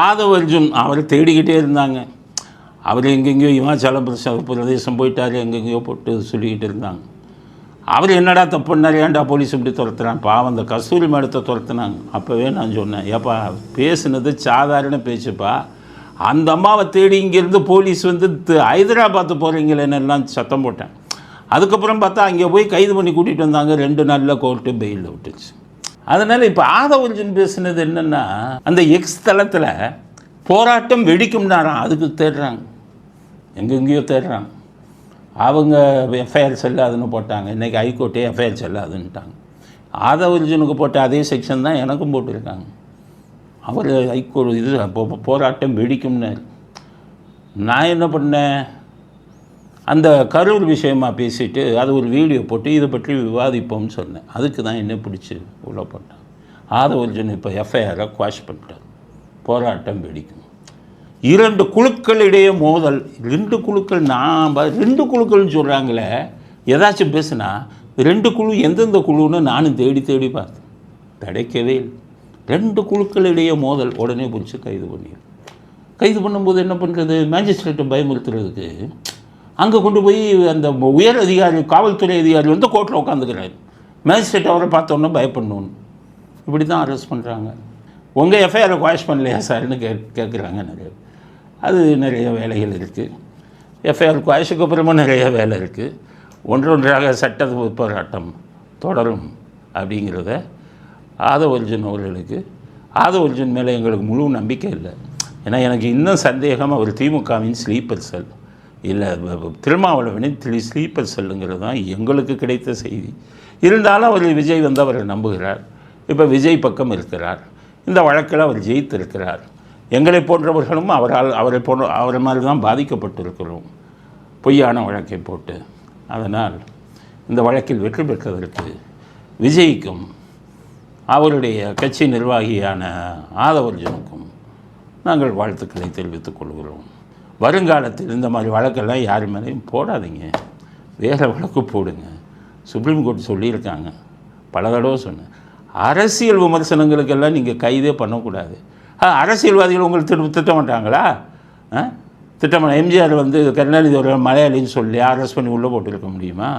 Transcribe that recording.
ஆதவ் அர்ஜுன் அவரை தேடிக்கிட்டே இருந்தாங்க. அவர் எங்கெங்கேயோ இமாச்சல பிரதேசம் போயிட்டார், எங்கெங்கேயோ போட்டு சொல்லிக்கிட்டு இருந்தாங்க. அவர் என்னடா தப்பு பண்ணார், ஏன்டா போலீஸ் இப்படி துரத்துறான், பாவம் அந்த கஸ்தூரி மேடத்தை துரத்துனாங்க. அப்போவே நான் சொன்னேன், ஏப்பா பேசுனது சாதாரண பேச்சுப்பா, அந்த அம்மாவை தேடி இங்கேருந்து போலீஸ் வந்து ஹைதராபாத்து போகிறீங்களேன்னெல்லாம் சத்தம் போட்டேன். அதுக்கப்புறம் பார்த்தா அங்கே போய் கைது பண்ணி கூட்டிகிட்டு வந்தாங்க. 2 நாளில் கோர்ட்டு பெயிலில் விட்டுச்சு. அதனால் இப்போ ஆதவ் அர்ஜுன் பேசுனது என்னென்னா, அந்த எக்ஸ் தளத்தில் போராட்டம் வெடிக்கும்னாராம், அதுக்கு தேடுறாங்க, எங்கெங்கேயோ தேடுறாங்க. அவங்க எஃப்ஐஆர் செல்லாதுன்னு போட்டாங்க. இன்றைக்கி ஹைகோர்ட்டே எஃப்ஐஆர் செல்லாதுன்ட்டாங்க. ஆதவ் அர்ஜுனுக்கு போட்ட அதே செக்ஷன் தான் எனக்கும் போட்டிருக்காங்க. அவர் ஹைகோர்ட் இது போராட்டம் வெடிக்கும்னாரு. நான் என்ன பண்ணேன், அந்த கரூர் விஷயமாக பேசிவிட்டு அது ஒரு வீடியோ போட்டு இதை பற்றி விவாதிப்போம்னு சொன்னேன். அதுக்கு தான் என்ன பிடிச்சி உள்ள போட்டேன். ஆதவ் அர்ஜுன் இப்போ எஃப்ஐஆரை குவாஷ் பண்ணிட்டார். போராட்டம் வெடிக்கும். 2 குழுக்களிடையே மோதல். 2 குழுக்கள், நான் 2 குழுக்கள்னு சொல்கிறாங்களே, ஏதாச்சும் பேசுனா 2 குழு எந்தெந்த குழுன்னு நானும் தேடி தேடி பார்த்தேன், கிடைக்கவே இல்லை. 2 குழுக்களிடையே மோதல். உடனே பிடிச்சி கைது பண்ணிடு. கைது பண்ணும்போது என்ன பண்ணுறது, மேஜிஸ்ட்ரேட்டை பயமுறுத்துறதுக்கு அங்கே கொண்டு போய் அந்த உயர் அதிகாரி, காவல்துறை அதிகாரி வந்து கோர்ட்டில் உட்காந்துக்கிறாரு. மேஜிஸ்ட்ரேட் அவரை பார்த்தோன்னே பயப்படணுன்னு இப்படி தான் அரெஸ்ட் பண்ணுறாங்க. உங்கள் எஃப்ஐஆரை குவாஷ் பண்ணலையா சார்னு கேட்குறாங்க நிறைய. அது நிறைய வேலைகள் இருக்குது. எஃப்ஐஆர் குவாஷுக்கு அப்புறமும் நிறைய வேலை இருக்குது. ஒன்றொன்றாக சட்ட போராட்டம் தொடரும் அப்படிங்கிறத ஆதவ் அர்ஜுன் அவர்களுக்கு, ஆதவ் அர்ஜுன் மேலே எங்களுக்கு முழு நம்பிக்கை இல்லை. ஏன்னா எனக்கு இன்னும் சந்தேகம், அவர் திமுகவின் ஸ்லீப்பர் செல் இல்லை, திருமாவளவனின் ஸ்லீப்பர் செல்லுங்கிறது தான் எங்களுக்கு கிடைத்த செய்தி. இருந்தாலும் அவர் விஜய் வந்து அவரை நம்புகிறார். இப்போ விஜய் பக்கம் இருக்கிறார். இந்த வழக்கில் அவர் ஜெயித்திருக்கிறார். எங்களை போன்றவர்களும் அவரை மாதிரி தான் பாதிக்கப்பட்டிருக்கிறோம், பொய்யான வழக்கை போட்டு. அதனால் இந்த வழக்கில் வெற்றி பெற்றதற்கு விஜய்க்கும் அவருடைய கட்சி நிர்வாகியான ஆதவ் அர்ஜுனுக்கும் நாங்கள் வாழ்த்துக்களை தெரிவித்துக் கொள்கிறோம். வருங்காலத்தில் இந்த மாதிரி வழக்கெல்லாம் யார் மேலேயும் போடாதீங்க, வேறு வழக்கு போடுங்க. சுப்ரீம் கோர்ட் சொல்லியிருக்காங்க, பல தடவை சொன்னேன். அரசியல் விமர்சனங்களுக்கெல்லாம் நீங்கள் கைதே பண்ணக்கூடாது. அரசியல்வாதிகள் உங்களுக்கு திட்ட மாட்டாங்களா? திட்டமான எம்ஜிஆர் வந்து கருணாநிதி ஒரு மலையாளின்னு சொல்லி அரெஸ்ட் பண்ணி உள்ளே போட்டுருக்க முடியுமா?